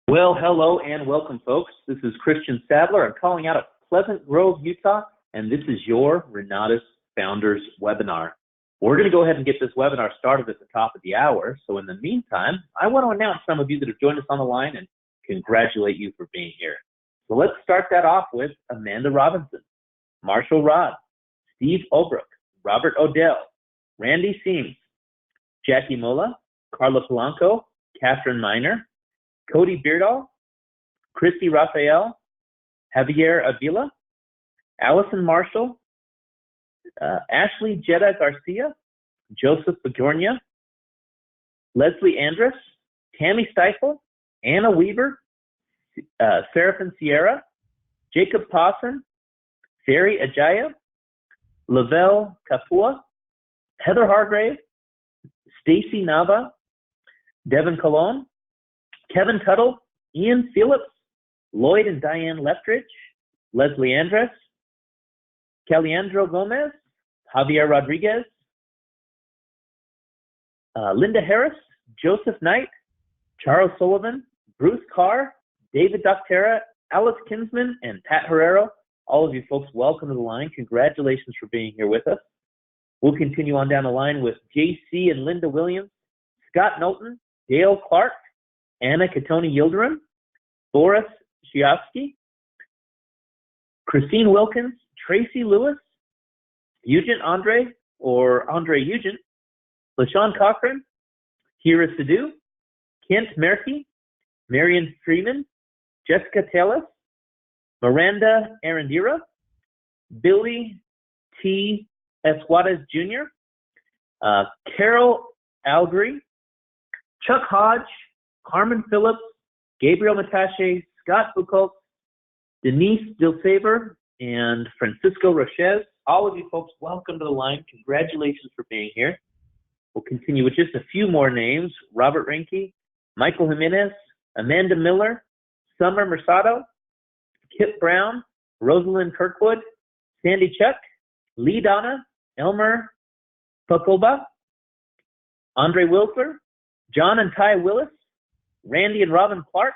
Well, hello and welcome, folks. This is Christian Sadler. I'm calling out of Pleasant Grove, Utah, and this is your Renatus Founders webinar. We're going to go ahead and get this webinar started at the top of the hour. So in the meantime, I want to announce some of you that have joined us on the line and congratulate you for being here. So let's start that off with Amanda Robinson, Marshall Rod, Steve Obrook, Robert Odell, Randy Seams, Jackie Mola, Carla Polanco, Catherine Miner, Cody Beardall, Christy Raphael, Javier Avila, Allison Marshall, Ashley Jetta Garcia, Joseph Begornia, Leslie Andrus, Tammy Stifel, Anna Weaver, Seraphin Sierra, Jacob Pawson, Sari Ajaya, Lavelle Kapua, Heather Hargrave, Stacy Nava, Devin Colon, Kevin Tuttle, Ian Phillips, Lloyd and Diane Leftridge, Leslie Andres, Caliandro Gomez, Javier Rodriguez, Linda Harris, Joseph Knight, Charles Sullivan, Bruce Carr, David Doctera, Alice Kinsman, and Pat Herrero. All of you folks, welcome to the line. Congratulations for being here with us. We'll continue on down the line with JC and Linda Williams, Scott Knowlton, Dale Clarke, Anna Katoni Yildirim, Boris Shiovsky, Christine Wilkins, Tracy Lewis, Eugent Andre, or Andre Eugent, LaShawn Cochran, Kira Sidhu, Kent Merkey, Marion Freeman, Jessica Taylor, Miranda Arandira, Billy T. Esquades Jr., Carol Algery, Chuck Hodge, Carmen Phillips, Gabriel Matache, Scott Buchholz, Denise Dilsaver, and Francisco Roches. All of you folks, welcome to the line. Congratulations for being here. We'll continue with just a few more names. Robert Rinke, Michael Jimenez, Amanda Miller, Summer Mersado, Kip Brown, Rosalind Kirkwood, Sandy Chuck, Lee Donna, Elmer Pakoba, Andre Wilfer, John and Ty Willis, Randy and Robin Clark,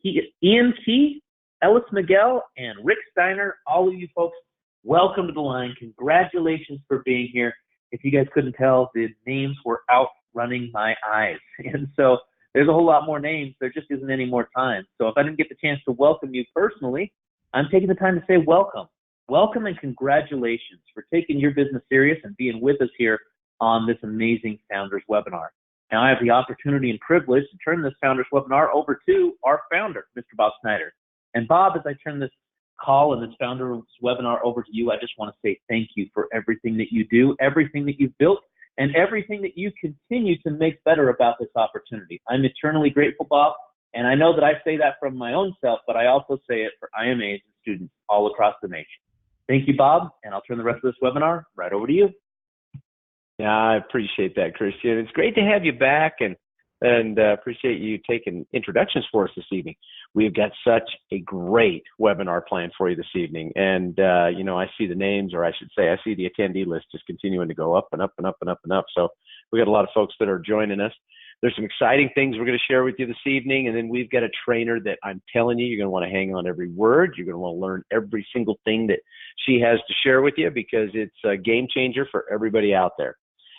Ian Key, Ellis Miguel, and Rick Steiner. All of you folks, welcome to the line. Congratulations for being here. If you guys couldn't tell, the names were outrunning my eyes. And so there's a whole lot more names. There just isn't any more time. So if I didn't get the chance to welcome you personally, I'm taking the time to say welcome. Welcome and congratulations for taking your business serious and being with us here on this amazing Founders webinar. Now I have the opportunity and privilege to turn this Founders webinar over to our founder, Mr. Bob Snyder. And Bob, as I turn this call and this Founders webinar over to you, I just want to say thank you for everything that you do, everything that you've built, and everything that you continue to make better about this opportunity. I'm eternally grateful, Bob, and I know that I say that from my own self, but I also say it for IMAs and students all across the nation. Thank you, Bob, and I'll turn the rest of this webinar right over to you. Yeah, I appreciate that, Christian. It's great to have you back, and appreciate you taking introductions for us this evening. We've got such a great webinar planned for you this evening, and I see the names, or I should say, I see the attendee list just continuing to go up and up and up and up and up. So we got a lot of folks that are joining us. There's some exciting things we're going to share with you this evening, and then we've got a trainer that I'm telling you, you're going to want to hang on every word. You're going to want to learn every single thing that she has to share with you, because it's a game changer for everybody out there.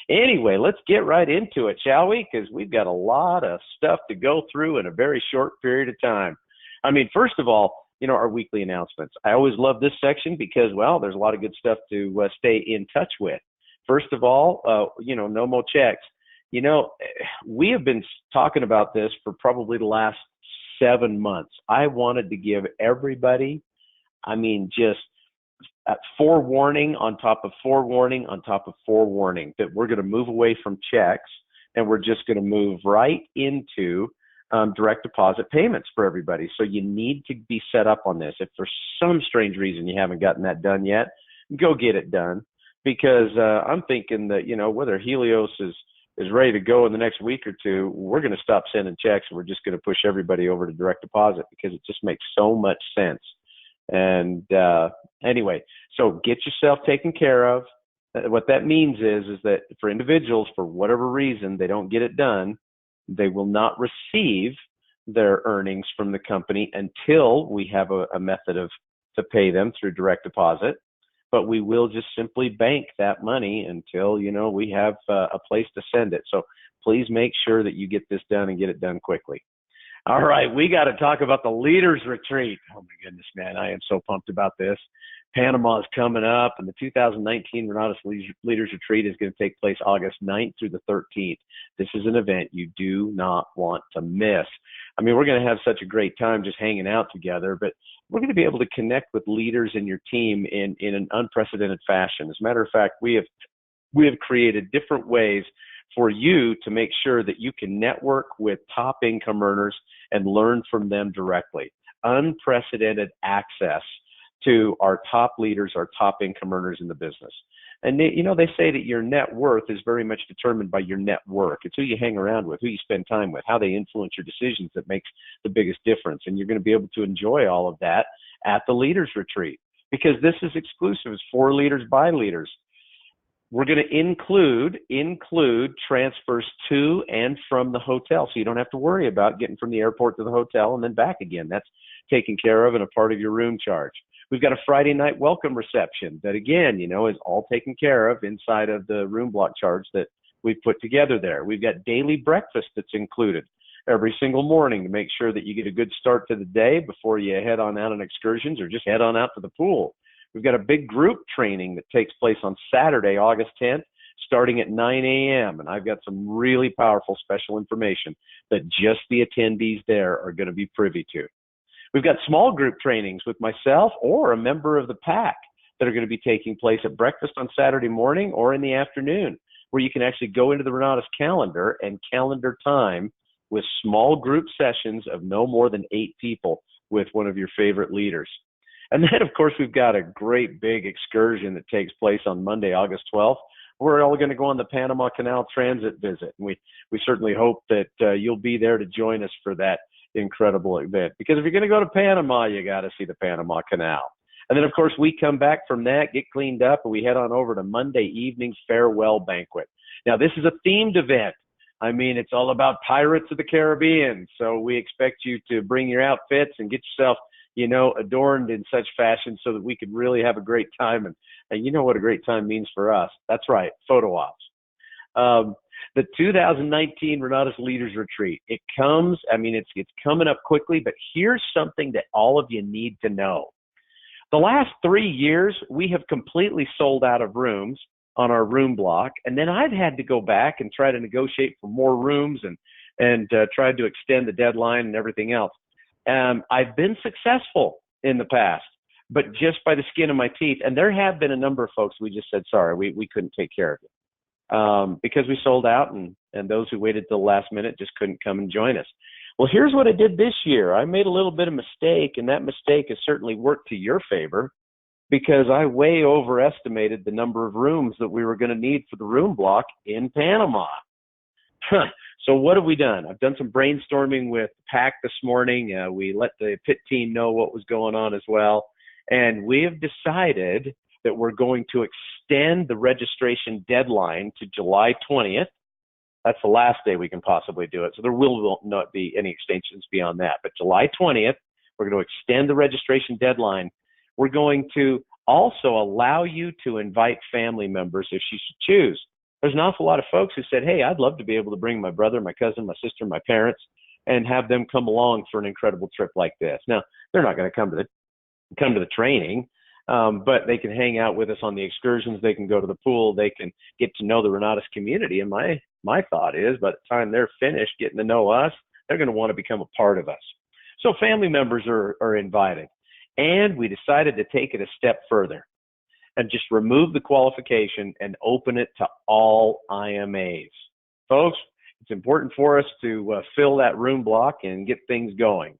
Anyway, let's get right into it, shall we? Because we've got a lot of stuff to go through in a very short period of time. I mean, first of all, our weekly announcements. I always love this section because, well, there's a lot of good stuff to stay in touch with. First of all, no more checks. We have been talking about this for probably the last 7 months. I wanted to give everybody, just forewarning on top of forewarning on top of forewarning that we're going to move away from checks, and we're just going to move right into direct deposit payments for everybody. So you need to be set up on this. If for some strange reason you haven't gotten that done yet, go get it done, because I'm thinking that, whether Helios is ready to go in the next week or two, we're going to stop sending checks, and we're just going to push everybody over to direct deposit, because it just makes so much sense. And anyway, so get yourself taken care of. What that means is that for individuals, for whatever reason, they don't get it done, they will not receive their earnings from the company until we have a method to pay them through direct deposit. But we will just simply bank that money until, we have a place to send it. So please make sure that you get this done and get it done quickly. All right, we got to talk about the Leaders Retreat. Oh, my goodness, man, I am so pumped about this. Panama is coming up, and the 2019 Renatus Leaders Retreat is going to take place August 9th through the 13th. This is an event you do not want to miss. I mean, we're going to have such a great time just hanging out together, but we're going to be able to connect with leaders in your team in an unprecedented fashion. As a matter of fact, we have created different ways for you to make sure that you can network with top income earners and learn from them directly. Unprecedented access to our top leaders, our top income earners in the business. And they say that your net worth is very much determined by your network. It's who you hang around with, who you spend time with, how they influence your decisions that makes the biggest difference. And you're going to be able to enjoy all of that at the Leaders Retreat, because this is exclusive. It's for leaders by leaders. We're going to include transfers to and from the hotel, so you don't have to worry about getting from the airport to the hotel and then back again. That's taken care of and a part of your room charge. We've got a Friday night welcome reception that, again, is all taken care of inside of the room block charge that we've put together there. We've got daily breakfast that's included every single morning to make sure that you get a good start to the day before you head on out on excursions or just head on out to the pool. We've got a big group training that takes place on Saturday, August 10th, starting at 9 a.m. And I've got some really powerful special information that just the attendees there are going to be privy to. We've got small group trainings with myself or a member of the pack that are going to be taking place at breakfast on Saturday morning or in the afternoon, where you can actually go into the Renatus calendar and calendar time with small group sessions of no more than 8 people with one of your favorite leaders. And then, of course, we've got a great big excursion that takes place on Monday, August 12th. We're all going to go on the Panama Canal transit visit. And we certainly hope that you'll be there to join us for that incredible event. Because if you're going to go to Panama, you got to see the Panama Canal. And then, of course, we come back from that, get cleaned up, and we head on over to Monday evening's farewell banquet. Now, this is a themed event. I mean, it's all about Pirates of the Caribbean. So we expect you to bring your outfits and get yourself adorned in such fashion so that we could really have a great time. And you know what a great time means for us. That's right, photo ops. The 2019 Renatus Leaders Retreat, it's coming up quickly, but here's something that all of you need to know. The last 3 years, we have completely sold out of rooms on our room block, and then I've had to go back and try to negotiate for more rooms and tried to extend the deadline and everything else. I've been successful in the past, but just by the skin of my teeth. And there have been a number of folks we just said, sorry, we couldn't take care of it because we sold out, and those who waited till the last minute just couldn't come and join us. Well, here's what I did this year. I made a little bit of mistake, and that mistake has certainly worked to your favor because I way overestimated the number of rooms that we were going to need for the room block in Panama. So what have we done? I've done some brainstorming with PAC this morning. We let the pit team know what was going on as well. And we have decided that we're going to extend the registration deadline to July 20th. That's the last day we can possibly do it. So there will not be any extensions beyond that. But July 20th, we're going to extend the registration deadline. We're going to also allow you to invite family members if you should choose. There's an awful lot of folks who said, hey, I'd love to be able to bring my brother, my cousin, my sister, my parents, and have them come along for an incredible trip like this. Now, they're not going to come to the training, but they can hang out with us on the excursions. They can go to the pool. They can get to know the Renatus community. And my thought is by the time they're finished getting to know us, they're going to want to become a part of us. So family members are invited. And we decided to take it a step further and just remove the qualification and open it to all IMAs. Folks, it's important for us to fill that room block and get things going.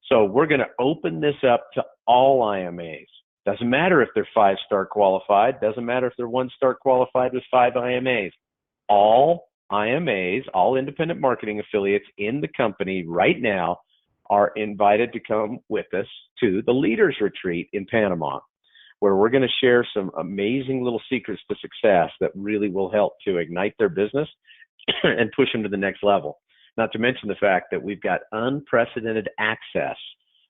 So we're going to open this up to all IMAs. Doesn't matter if they're 5-star qualified. Doesn't matter if they're 1-star qualified with 5 IMAs. All IMAs, all independent marketing affiliates in the company right now are invited to come with us to the Leaders Retreat in Panama, where we're going to share some amazing little secrets to success that really will help to ignite their business and push them to the next level. not to mention the fact that we've got unprecedented access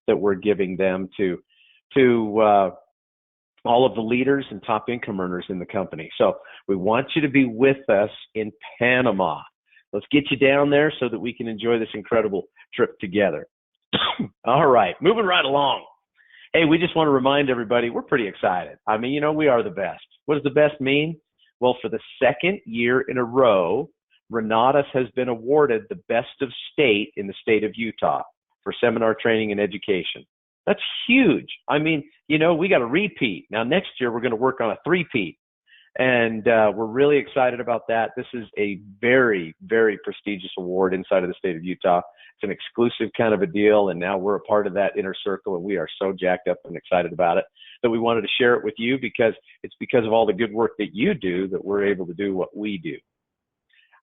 that we're giving them to all of the leaders and top income earners in the company. So we want you to be with us in Panama. Let's get you down there so that we can enjoy this incredible trip together. All right, moving right along. Hey, we just want to remind everybody we're pretty excited. I mean, you know, we are the best. What does the best mean? Well, for the second year in a row, Renatus has been awarded the best of state in the state of Utah for seminar training and education. That's huge. I mean, you know, we got a repeat. Now, next year, we're going to work on a three-peat. And we're really excited about that. This is a very, very prestigious award inside of the state of Utah. It's an exclusive kind of a deal, and now we're a part of that inner circle, and we are so jacked up and excited about it that we wanted to share it with you because it's because of all the good work that you do that we're able to do what we do.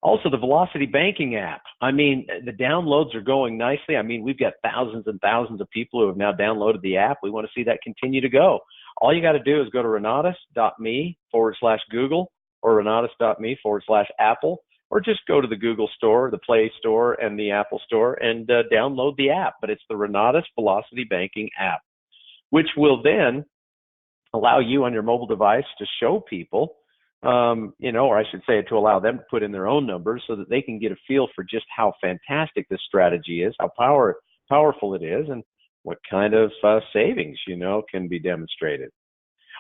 Also, the Velocity Banking app. I mean, the downloads are going nicely. I mean, we've got thousands and thousands of people who have now downloaded the app. We want to see that continue to go. All you got to do is go to renatus.me/Google or renatus.me/Apple, or just go to the Google Store, the Play Store, and the Apple Store and download the app. But it's the Renatus Velocity Banking app, which will then allow you on your mobile device to show people, you know, or I should say to allow them to put in their own numbers so that they can get a feel for just how fantastic this strategy is, how powerful it is, and what kind of savings, you know, can be demonstrated.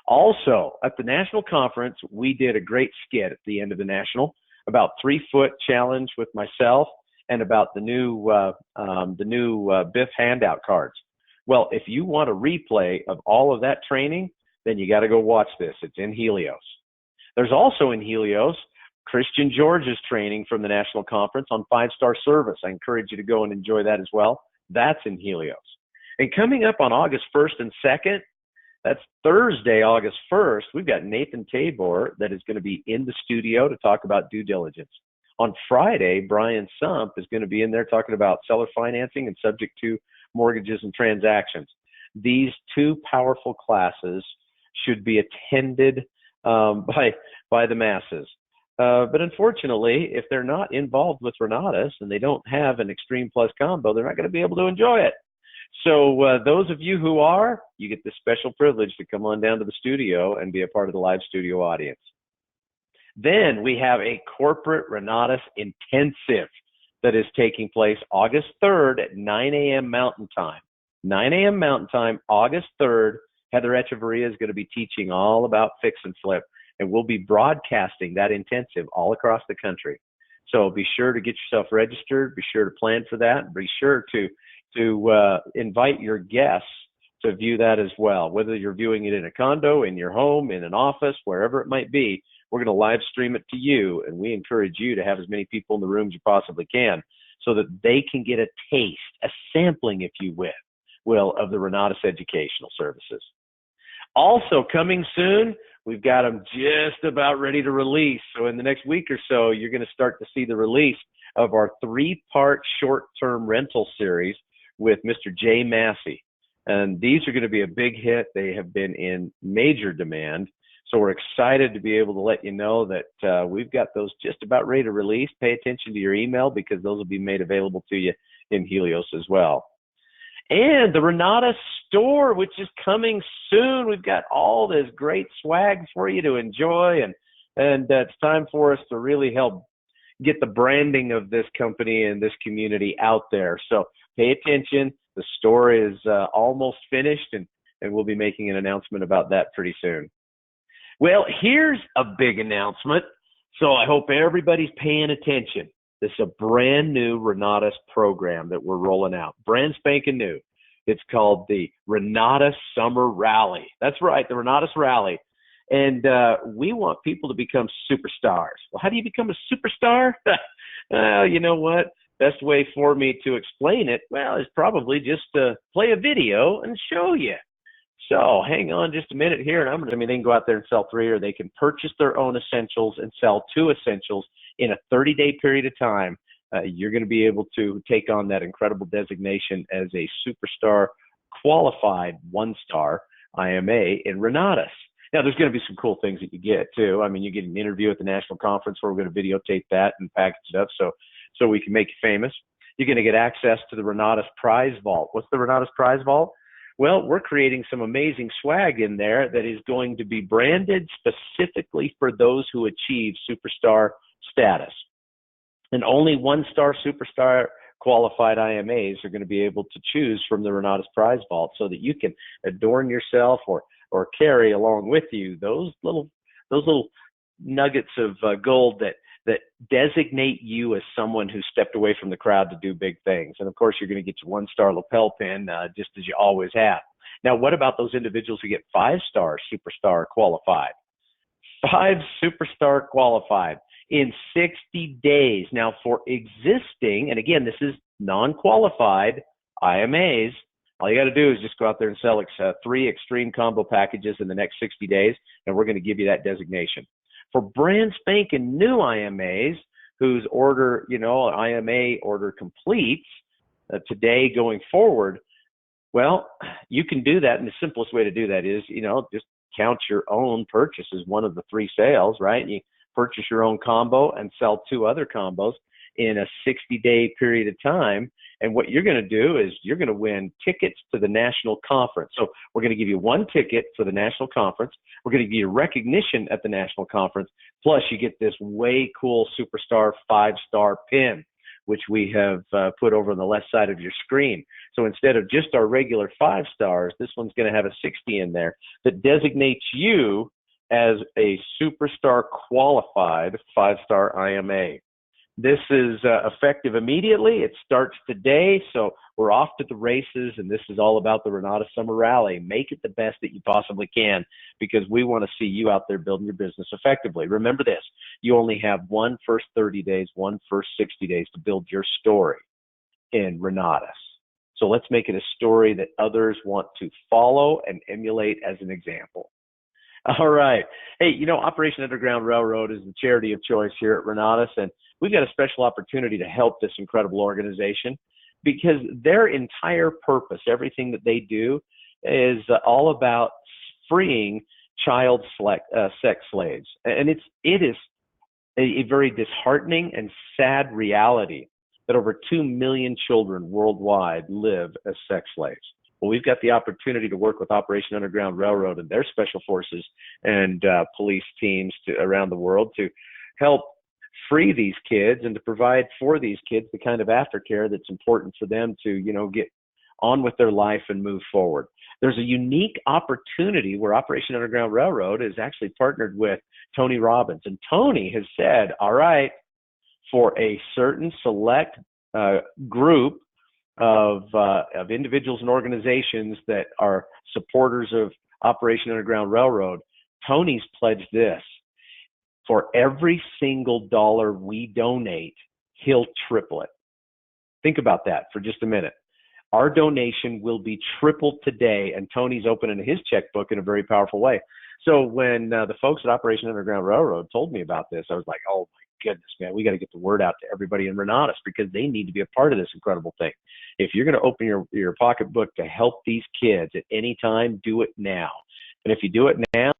Also, at the national conference, we did a great skit at the end of the national about 3-foot challenge with myself and about the new Biff handout cards. Well, if you want a replay of all of that training, then you got to go watch this. It's in Helios. There's also in Helios Christian George's training from the national conference on 5-star service. I encourage you to go and enjoy that as well. That's in Helios. And coming up on August 1st and 2nd, that's Thursday, August 1st, we've got Nathan Tabor that is going to be in the studio to talk about due diligence. On Friday, Brian Sump is going to be in there talking about seller financing and subject to mortgages and transactions. These two powerful classes should be attended by the masses. But unfortunately, if they're not involved with Renatus and they don't have an Extreme Plus combo, they're not going to be able to enjoy it. So those of you who are, you get the special privilege to come on down to the studio and be a part of the live studio audience. Then we have a corporate Renatus intensive that is taking place August 3rd at 9 a.m. Mountain Time. 9 a.m. Mountain Time, August 3rd. Heather Echevarria is going to be teaching all about fix and flip, and we'll be broadcasting that intensive all across the country. So be sure to get yourself registered. Be sure to plan for that. Be sure to invite your guests to view that as well. Whether you're viewing it in a condo, in your home, in an office, wherever it might be, we're going to live stream it to you, and we encourage you to have as many people in the room as you possibly can so that they can get a taste, a sampling, if you will, of the Renatus educational services. Also coming soon, we've got them just about ready to release. So in the next week or so, you're going to start to see the release of our 3-part short-term rental series with Mr. Jay Massey. And these are going to be a big hit. They have been in major demand. So we're excited to be able to let you know that we've got those just about ready to release. Pay attention to your email because those will be made available to you in Helios as well. And the Renatus store, which is coming soon. We've got all this great swag for you to enjoy. And it's time for us to really help get the branding of this company and this community out there. So pay attention. The store is almost finished, and we'll be making an announcement about that pretty soon. Well, here's a big announcement. So I hope everybody's paying attention. This is a brand new Renatus program that we're rolling out. Brand spanking new. It's called the Renatus Summer Rally. That's right, the Renatus Rally. And we want people to become superstars. Well, how do you become a superstar? You know what? Best way for me to explain it, well, is probably just to play a video and show you. So hang on just a minute here, and they can go out there and sell 3, or they can purchase their own essentials and sell 2 essentials in a 30-day period of time. You're going to be able to take on that incredible designation as a superstar qualified 1-star IMA in Renatus. Now, there's going to be some cool things that you get, too. I mean, you get an interview at the national conference where we're going to videotape that and package it up so we can make you famous. You're going to get access to the Renatus Prize Vault. What's the Renatus Prize Vault? Well, we're creating some amazing swag in there that is going to be branded specifically for those who achieve superstar status. And only one-star superstar qualified IMAs are going to be able to choose from the Renatus Prize Vault, so that you can adorn yourself or carry along with you those little nuggets of gold that designate you as someone who stepped away from the crowd to do big things. And of course, you're going to get your one-star lapel pin, just as you always have. Now, what about those individuals who get 5-star superstar qualified? 5 superstar qualified in 60 days. Now, for existing, and again, this is non-qualified IMAs, all you got to do is just go out there and sell 3 extreme combo packages in the next 60 days, and we're going to give you that designation. For brand spanking new IMAs whose order, IMA order completes today going forward, well, you can do that. And the simplest way to do that is, just count your own purchase as one of the 3 sales, right? You purchase your own combo and sell 2 other combos in a 60-day period of time. And what you're going to do is you're going to win tickets to the national conference. So we're going to give you 1 ticket for the national conference. We're going to give you recognition at the national conference. Plus, you get this way cool superstar 5-star pin, which we have put over on the left side of your screen. So instead of just our regular 5 stars, this one's going to have a 60 in there that designates you as a superstar qualified 5-star IMA. This is effective immediately. It starts today, so we're off to the races, and this is all about the Renatus Summer Rally. Make it the best that you possibly can, because we want to see you out there building your business effectively. Remember this, you only have 1 first 30 days, 1 first 60 days to build your story in Renatus. So let's make it a story that others want to follow and emulate as an example. All right. Hey, Operation Underground Railroad is the charity of choice here at Renatus, and we've got a special opportunity to help this incredible organization, because their entire purpose, everything that they do, is all about freeing child sex slaves. And it is a very disheartening and sad reality that over 2 million children worldwide live as sex slaves. Well, we've got the opportunity to work with Operation Underground Railroad and their special forces and police teams around the world to help free these kids and to provide for these kids the kind of aftercare that's important for them to, get on with their life and move forward. There's a unique opportunity where Operation Underground Railroad is actually partnered with Tony Robbins. And Tony has said, all right, for a certain select group of individuals and organizations that are supporters of Operation Underground Railroad, Tony's pledged this: for every single dollar we donate, he'll triple it. Think about that for just a minute. Our donation will be tripled today, and Tony's opening his checkbook in a very powerful way. So when the folks at Operation Underground Railroad told me about this, I was like, oh my goodness, man, we got to get the word out to everybody in Renatus, because they need to be a part of this incredible thing. If you're going to open your pocketbook to help these kids at any time, do it now. And if you do it now,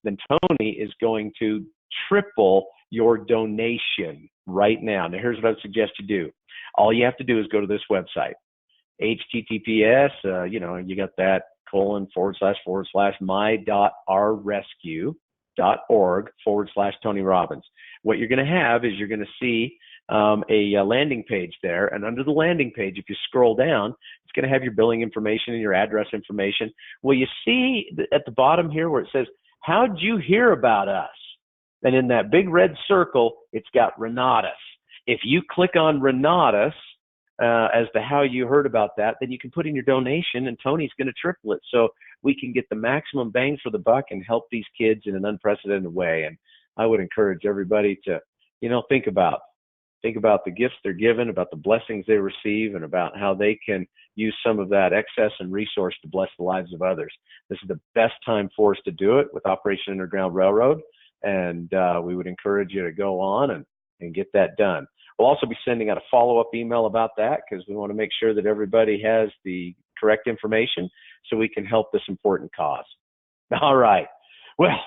then Tony is going to triple your donation right now. Now, here's what I would suggest you do. All you have to do is go to this website, HTTPS, you got that, my.rrescue.org/Tony Robbins. What you're going to have is you're going to see a landing page there. And under the landing page, if you scroll down, it's going to have your billing information and your address information. Well, you see at the bottom here where it says, how'd you hear about us? And in that big red circle, it's got Renatus. If you click on Renatus as to how you heard about that, then you can put in your donation, and Tony's going to triple it, so we can get the maximum bang for the buck and help these kids in an unprecedented way. And I would encourage everybody to, think about the gifts they're given, about the blessings they receive, and about how they can use some of that excess and resource to bless the lives of others. This is the best time for us to do it with Operation Underground Railroad, and we would encourage you to go on and get that done. We'll also be sending out a follow-up email about that, because we want to make sure that everybody has the correct information so we can help this important cause. All right. Well,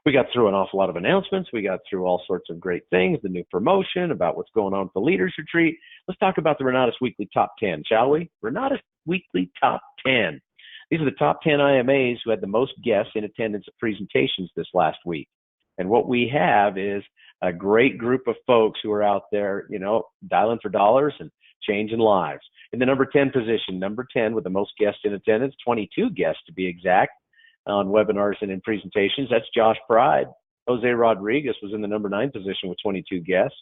We got through an awful lot of announcements. We got through all sorts of great things, the new promotion, about what's going on with the Leaders Retreat. Let's talk about the Renatus Weekly Top 10, shall we? Renatus Weekly Top 10. These are the top 10 IMAs who had the most guests in attendance at presentations this last week. And what we have is a great group of folks who are out there, dialing for dollars and changing lives. In the number 10 position, number 10 with the most guests in attendance, 22 guests to be exact, on webinars and in presentations. That's Josh Pride. Jose Rodriguez was in the number 9 position with 22 guests.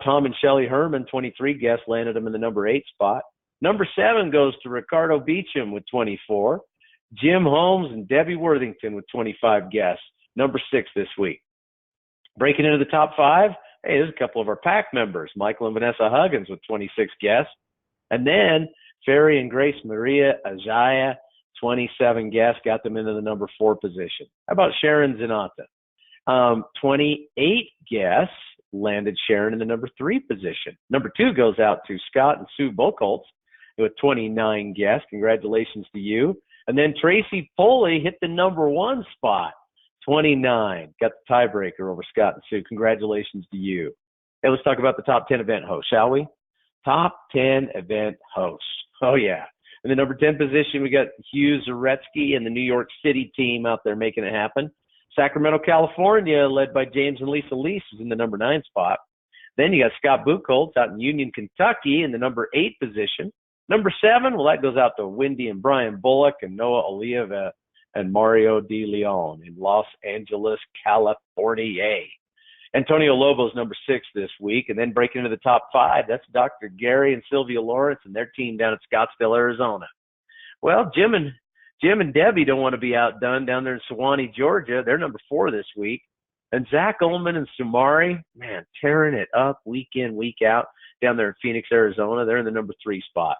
Tom and Shelly Herman, 23 guests, landed him in the number 8 spot. Number 7 goes to Ricardo Beecham with 24. Jim Holmes and Debbie Worthington with 25 guests. Number 6 this week. Breaking into the top 5, hey, there's a couple of our PAC members, Michael and Vanessa Huggins with 26 guests. And then Ferry and Grace Maria Ajaya, 27 guests, got them into the number 4 position. How about Sharon Zanata? 28 guests landed Sharon in the number 3 position. Number 2 goes out to Scott and Sue Buchholz with 29 guests. Congratulations to you. And then Tracy Foley hit the number 1 spot, 29. Got the tiebreaker over Scott and Sue. Congratulations to you. Hey, let's talk about the top 10 event hosts, shall we? Top 10 event hosts. Oh, yeah. In the number 10 position, we got Hugh Zaretsky and the New York City team out there making it happen. Sacramento, California, led by James and Lisa Lease, is in the number 9 spot. Then you got Scott Buchholz out in Union, Kentucky in the number 8 position. Number 7, well, that goes out to Wendy and Brian Bullock and Noah Oliva and Mario De Leon in Los Angeles, California. Antonio Lobo's number 6 this week. And then breaking into the top 5, that's Dr. Gary and Sylvia Lawrence and their team down at Scottsdale, Arizona. Well, Jim and Debbie don't want to be outdone down there in Sewanee, Georgia. They're number 4 this week. And Zach Ullman and Sumari, man, tearing it up week in, week out down there in Phoenix, Arizona. They're in the number 3 spot.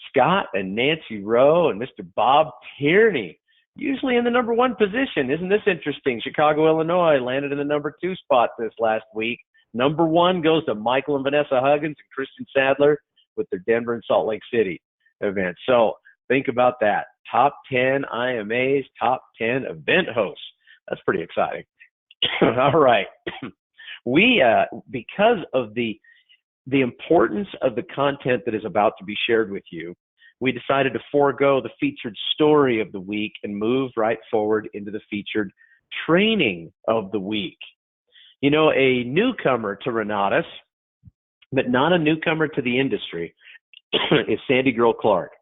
Scott and Nancy Rowe and Mr. Bob Tierney, usually in the number 1 position. Isn't this interesting? Chicago, Illinois landed in the number 2 spot this last week. Number 1 goes to Michael and Vanessa Huggins and Kristen Sadler with their Denver and Salt Lake City events. So think about that. Top 10 IMAs, top 10 event hosts. That's pretty exciting. All right. We, because of the importance of the content that is about to be shared with you, we decided to forego the featured story of the week and move right forward into the featured training of the week. A newcomer to Renatus, but not a newcomer to the industry, is Sandi Girl Clarke.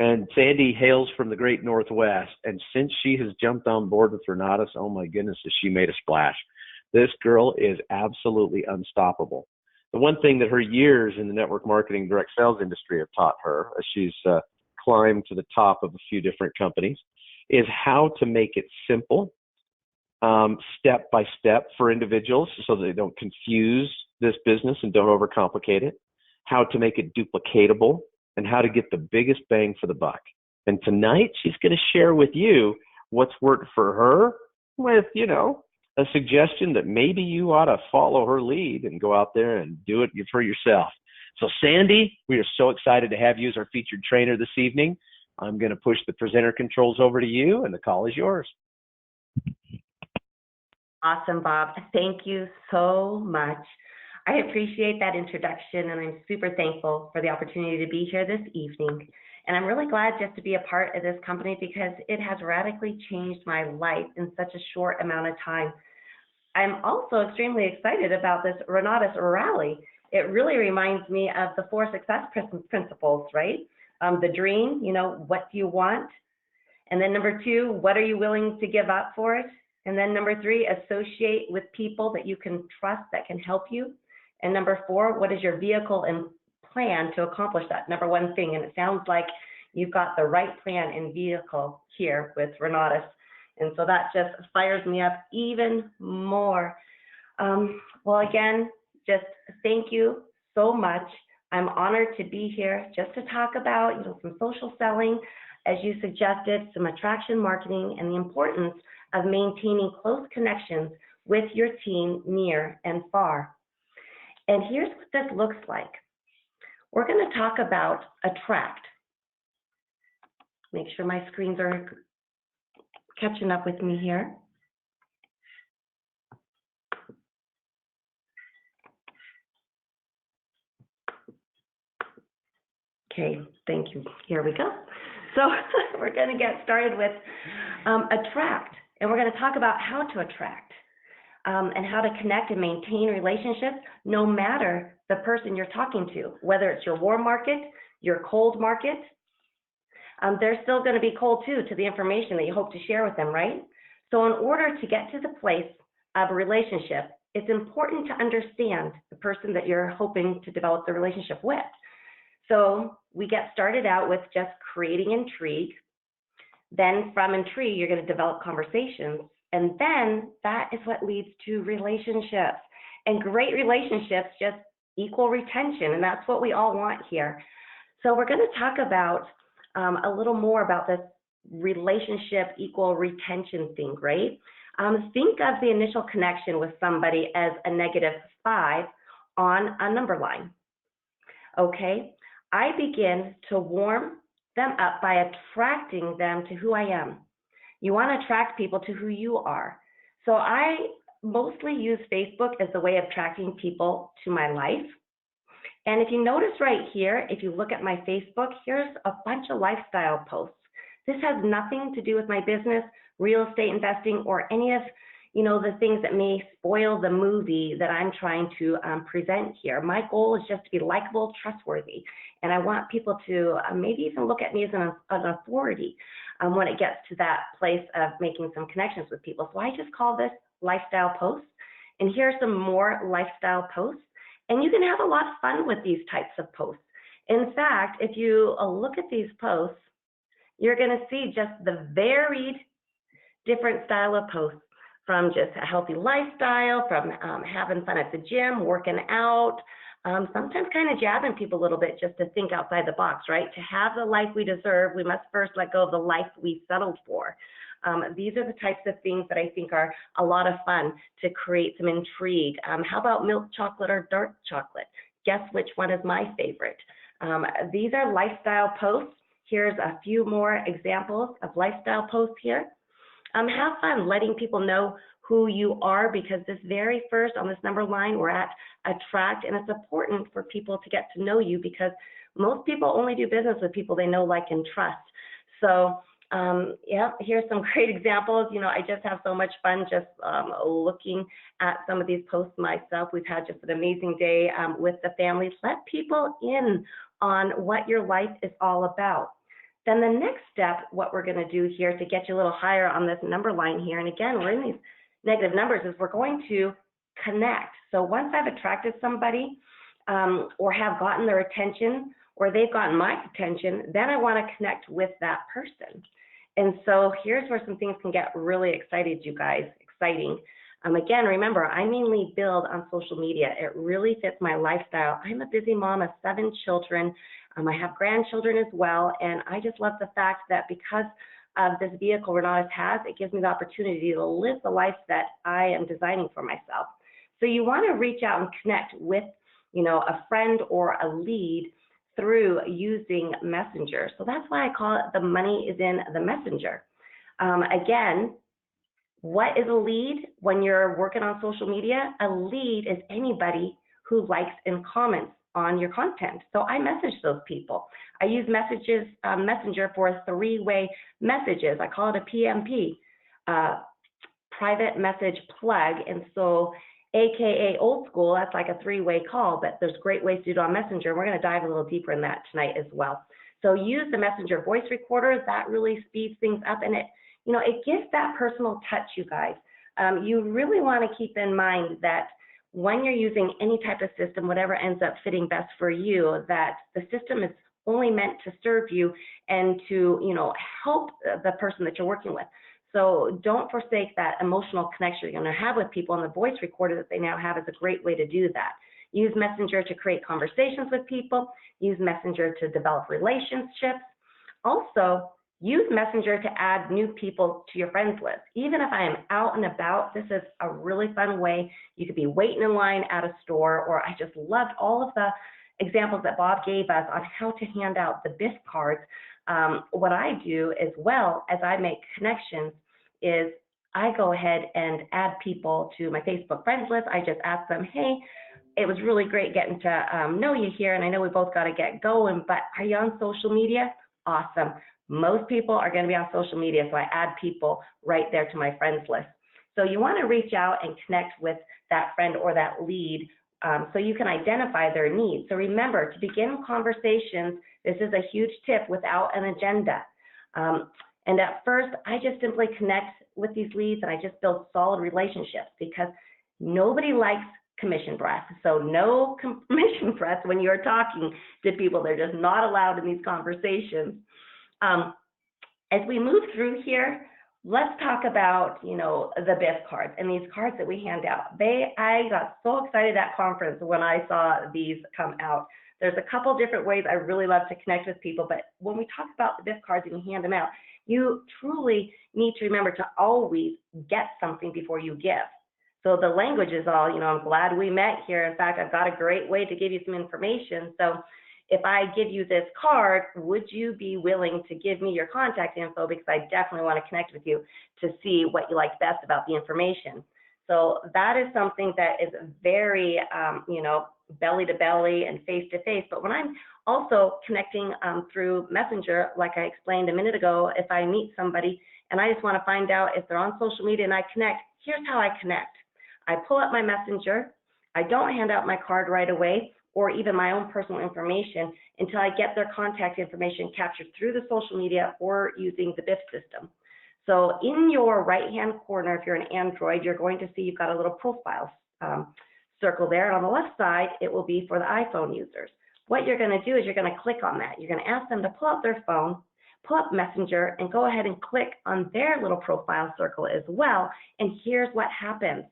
And Sandi hails from the great Northwest. And since she has jumped on board with Renatus, oh my goodness, has she made a splash. This girl is absolutely unstoppable. The one thing that her years in the network marketing direct sales industry have taught her, as she's climbed to the top of a few different companies, is how to make it simple, step by step for individuals so they don't confuse this business and don't overcomplicate it, how to make it duplicatable, and how to get the biggest bang for the buck. And tonight, she's going to share with you what's worked for her with, a suggestion that maybe you ought to follow her lead and go out there and do it for yourself. So Sandi, we are so excited to have you as our featured trainer this evening. I'm going to push the presenter controls over to you, and the call is yours. Awesome, Bob. Thank you so much. I appreciate that introduction, and I'm super thankful for the opportunity to be here this evening. And I'm really glad just to be a part of this company because it has radically changed my life in such a short amount of time. I'm also extremely excited about this Renatus rally. It really reminds me of the 4 success principles, right? The dream, what do you want? And then number 2, what are you willing to give up for it? And then number 3, associate with people that you can trust that can help you. And number 4, what is your vehicle and plan to accomplish that number 1 thing? And it sounds like you've got the right plan and vehicle here with Renatus. And so that just fires me up even more. Well, again, just thank you so much. I'm honored to be here just to talk about some social selling, as you suggested, some attraction marketing, and the importance of maintaining close connections with your team near and far. And here's what this looks like. We're going to talk about attract. Make sure my screens are catching up with me here. Okay, thank you. Here we go. So we're going to get started with attract, and we're going to talk about how to attract and how to connect and maintain relationships no matter the person you're talking to, whether it's your warm market, your cold market. They're still going to be cold too to the information that you hope to share with them, right? So in order to get to the place of a relationship, it's important to understand the person that you're hoping to develop the relationship with. So we get started out with just creating intrigue. Then from intrigue, you're going to develop conversations. And then that is what leads to relationships. And great relationships just equal retention. And that's what we all want here. So we're going to talk about a little more about this relationship equal retention thing, right? Think of the initial connection with somebody as a -5 on a number line. Okay, I begin to warm them up by attracting them to who I am. You want to attract people to who you are. So I mostly use Facebook as a way of attracting people to my life. And if you notice right here, if you look at my Facebook, here's a bunch of lifestyle posts. This has nothing to do with my business, real estate investing, or any of the things that may spoil the movie that I'm trying to present here. My goal is just to be likable, trustworthy, and I want people to maybe even look at me as an authority when it gets to that place of making some connections with people. So I just call this lifestyle posts, and here are some more lifestyle posts, and you can have a lot of fun with these types of posts. In fact, if you look at these posts, you're going to see just the varied different style of posts, from just a healthy lifestyle, from having fun at the gym, working out, sometimes kind of jabbing people a little bit just to think outside the box, right? To have the life we deserve, we must first let go of the life we settled for. These are the types of things that I think are a lot of fun to create some intrigue. How about milk chocolate or dark chocolate? Guess which one is my favorite? These are lifestyle posts. Here's a few more examples of lifestyle posts here. Have fun letting people know who you are, because this very first on this number line, we're at attract, and it's important for people to get to know you, because most people only do business with people they know, like, and trust. So yeah, here's some great examples. I just have so much fun just looking at some of these posts myself. We've had just an amazing day with the families. Let people in on what your life is all about. Then the next step, what we're going to do here to get you a little higher on this number line here, and again, we're in these negative numbers, is we're going to connect. So once I've attracted somebody or have gotten their attention, or they've gotten my attention, then I want to connect with that person. And so here's where some things can get really excited, you guys, exciting. Again, remember, I mainly build on social media. It really fits my lifestyle. I'm a busy mom of 7 children. I have grandchildren as well, and I just love the fact that because of this vehicle Renatus has, it gives me the opportunity to live the life that I am designing for myself. So you want to reach out and connect with, a friend or a lead through using Messenger. So that's why I call it the money is in the messenger. Again, what is a lead when you're working on social media? A lead is anybody who likes and comments on your content. So I message those people. I use Messenger for 3-way messages. I call it a PMP, private message plug. And so AKA old school, that's like a 3-way call, but there's great ways to do it on Messenger. We're going to dive a little deeper in that tonight as well. So use the Messenger voice recorder. That really speeds things up, and it gives that personal touch, you guys. You really want to keep in mind that when you're using any type of system, whatever ends up fitting best for you, that the system is only meant to serve you and to, help the person that you're working with. So don't forsake that emotional connection you're going to have with people, and the voice recorder that they now have is a great way to do that. Use Messenger to create conversations with people. Use Messenger to develop relationships. Also, use Messenger to add new people to your friends list. Even if I am out and about, this is a really fun way. You could be waiting in line at a store, or I just loved all of the examples that Bob gave us on how to hand out the BIF cards. What I do as well as I make connections is I go ahead and add people to my Facebook friends list. I just ask them, hey, it was really great getting to know you here, and I know we both got to get going, but are you on social media? Awesome. Most people are going to be on social media, so I add people right there to my friends list. So you want to reach out and connect with that friend or that lead so you can identify their needs. So remember, to begin conversations, this is a huge tip, without an agenda. And at first, I just simply connect with these leads and I just build solid relationships, because nobody likes commission breath. So no commission breath when you're talking to people. They're just not allowed in these conversations. As we move through here, let's talk about, the BIF cards and these cards that we hand out. I got so excited at conference when I saw these come out. There's a couple different ways I really love to connect with people, but when we talk about the BIF cards and you hand them out, you truly need to remember to always get something before you give. So the language is all, I'm glad we met here. In fact, I've got a great way to give you some information. So if I give you this card, would you be willing to give me your contact info? Because I definitely want to connect with you to see what you like best about the information. So that is something that is very, belly to belly and face to face. But when I'm also connecting through Messenger, like I explained a minute ago, if I meet somebody and I just want to find out if they're on social media and I connect, here's how I connect. I pull up my Messenger. I don't hand out my card right away, or even my own personal information, until I get their contact information captured through the social media or using the BIF system. So in your right-hand corner, if you're an Android, you're going to see you've got a little profile circle there. And on the left side, it will be for the iPhone users. What you're going to do is you're going to click on that. You're going to ask them to pull up their phone, pull up Messenger, and go ahead and click on their little profile circle as well. And here's what happens.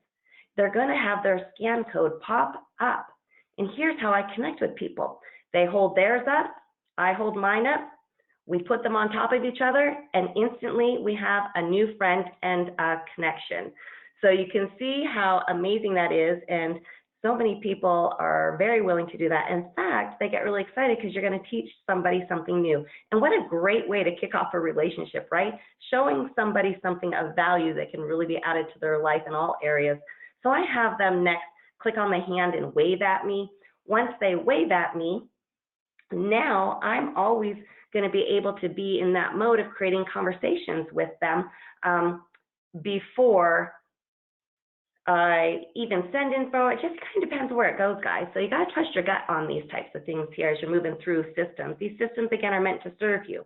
They're going to have their scan code pop up. And here's how I connect with people. They hold theirs up, I hold mine up, we put them on top of each other, and instantly we have a new friend and a connection. So you can see how amazing that is, and so many people are very willing to do that. In fact, they get really excited because you're going to teach somebody something new. And what a great way to kick off a relationship, right? Showing somebody something of value that can really be added to their life in all areas. So I have them next click on the hand and wave at me. Once they wave at me, now I'm always going to be able to be in that mode of creating conversations with them before I even send info. It just kind of depends where it goes, guys. So you got to trust your gut on these types of things here as you're moving through systems. These systems, again, are meant to serve you.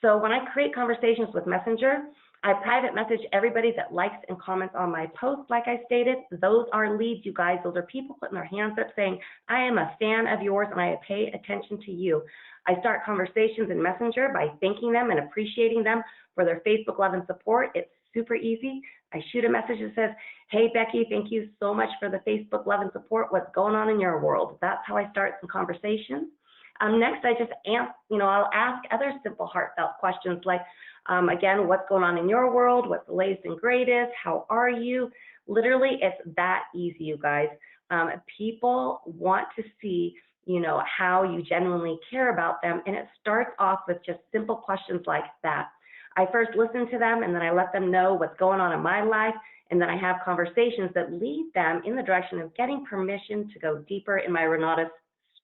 So when I create conversations with Messenger, I private message everybody that likes and comments on my posts, like I stated. Those are leads, you guys. Those are people putting their hands up saying, I am a fan of yours and I pay attention to you. I start conversations in Messenger by thanking them and appreciating them for their Facebook love and support. It's super easy. I shoot a message that says, hey, Becky, thank you so much for the Facebook love and support. What's going on in your world? That's how I start some conversations. Next, I just I'll ask other simple, heartfelt questions like, again, what's going on in your world? What's the latest and greatest? How are you? Literally, it's that easy, you guys. People want to see, how you genuinely care about them. And it starts off with just simple questions like that. I first listen to them and then I let them know what's going on in my life. And then I have conversations that lead them in the direction of getting permission to go deeper in my Renata's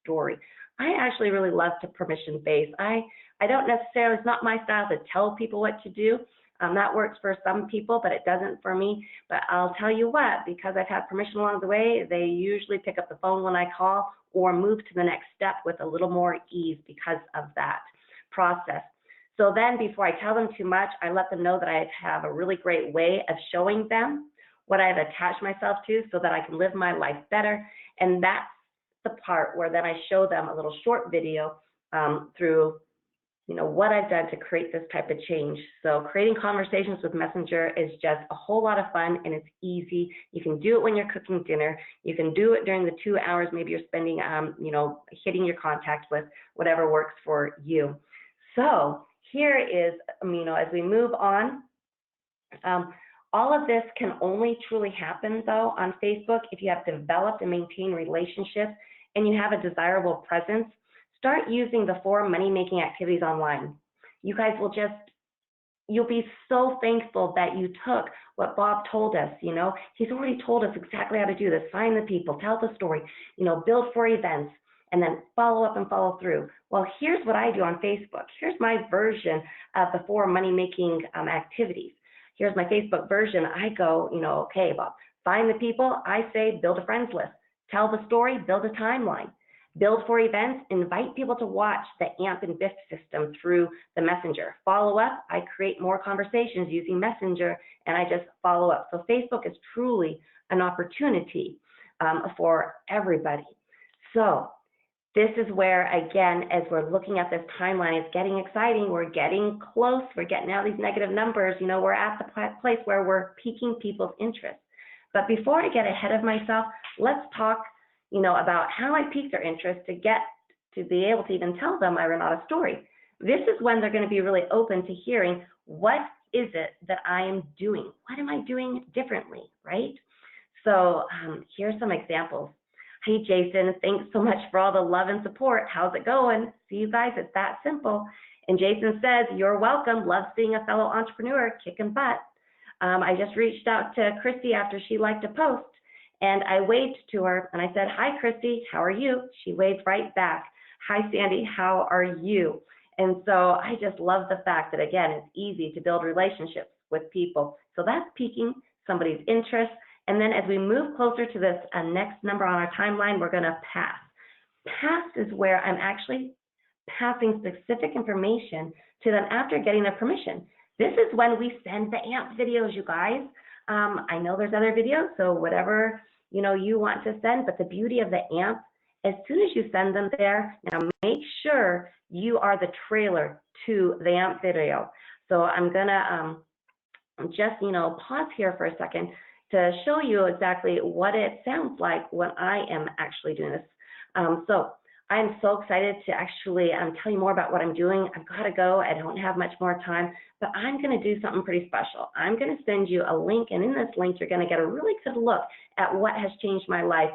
story. I actually really love to permission base. I don't necessarily, it's not my style to tell people what to do. That works for some people, but it doesn't for me. But I'll tell you what, because I've had permission along the way, they usually pick up the phone when I call or move to the next step with a little more ease because of that process. So then before I tell them too much, I let them know that I have a really great way of showing them what I've attached myself to so that I can live my life better. And that's the part where then I show them a little short video through what I've done to create this type of change. So creating conversations with Messenger is just a whole lot of fun and it's easy. You can do it when you're cooking dinner. You can do it during the 2 hours maybe you're spending, hitting your contact with, whatever works for you. So here is, as we move on, all of this can only truly happen though on Facebook if you have developed and maintained relationships and you have a desirable presence. Start using the 4 money-making activities online. You guys will just you'll be so thankful that you took what Bob told us. He's already told us exactly how to do this. Find the people, tell the story, build for events, and then follow up and follow through. Well, here's what I do on Facebook. Here's my version of the 4 money-making activities. Here's my Facebook version. I go, okay, Bob, find the people. I say build a friends list. Tell the story, build a timeline. Build for events, invite people to watch the AMP and BIF system through the messenger. Follow up, I create more conversations using messenger, and I just follow up. So Facebook is truly an opportunity for everybody. So this is where, again, as we're looking at this timeline, it's getting exciting. We're getting close. We're getting out these negative numbers. We're at the place where we're piquing people's interest. But before I get ahead of myself, let's talk about how I piqued their interest to get to be able to even tell them I ran out a story. This is when they're going to be really open to hearing, what is it that I am doing? What am I doing differently, right? So here's some examples. Hey, Jason, thanks so much for all the love and support. How's it going? See you guys, it's that simple. And Jason says, you're welcome. Love seeing a fellow entrepreneur kicking butt. I just reached out to Christy after she liked a post. And I waved to her and I said, hi, Christy, how are you? She waved right back. Hi, Sandy, how are you? And so I just love the fact that, again, it's easy to build relationships with people. So that's piquing somebody's interest. And then as we move closer to this next number on our timeline, we're going to pass. Pass is where I'm actually passing specific information to them after getting their permission. This is when we send the AMP videos, you guys. I know there's other videos, so whatever you want to send, but the beauty of the AMP, as soon as you send them there, now make sure you are the trailer to the AMP video. So I'm gonna just pause here for a second to show you exactly what it sounds like when I am actually doing this. So I'm so excited to actually tell you more about what I'm doing. I've got to go. I don't have much more time, but I'm going to do something pretty special. I'm going to send you a link, and in this link, you're going to get a really good look at what has changed my life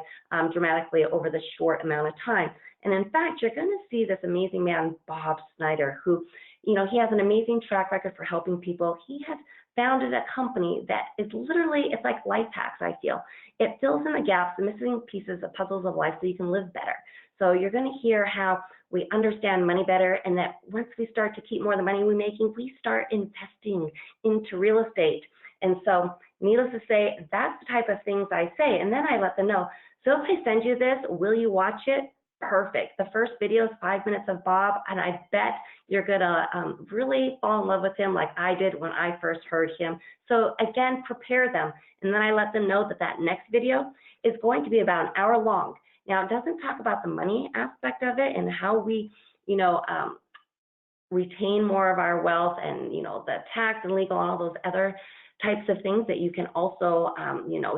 dramatically over this short amount of time. And in fact, you're going to see this amazing man, Bob Snyder, who, he has an amazing track record for helping people. He has founded a company that is literally, it's like life hacks, I feel. It fills in the gaps, the missing pieces, the puzzles of life so you can live better. So you're going to hear how we understand money better, and that once we start to keep more of the money we're making, we start investing into real estate. And so needless to say, that's the type of things I say. And then I let them know, so if I send you this, will you watch it? Perfect. The first video is 5 minutes of Bob, and I bet you're going to really fall in love with him like I did when I first heard him. So again, prepare them. And then I let them know that that next video is going to be about an hour long. Now, it doesn't talk about the money aspect of it and how we, retain more of our wealth and, the tax and legal and all those other types of things that you can also,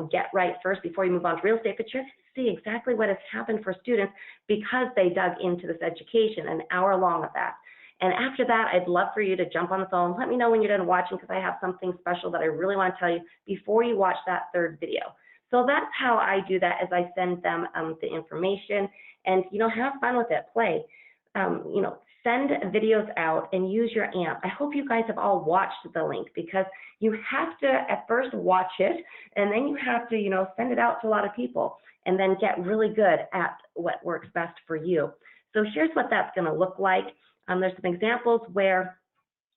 get right first before you move on to real estate. But you're going to see exactly what has happened for students because they dug into this education, an hour long of that. And after that, I'd love for you to jump on the phone. Let me know when you're done watching, because I have something special that I really want to tell you before you watch that third video. So that's how I do that, as I send them the information, and have fun with it, play. Send videos out and use your AMP. I hope you guys have all watched the link, because you have to at first watch it, and then you have to send it out to a lot of people, and then get really good at what works best for you. So here's what that's going to look like. There's some examples where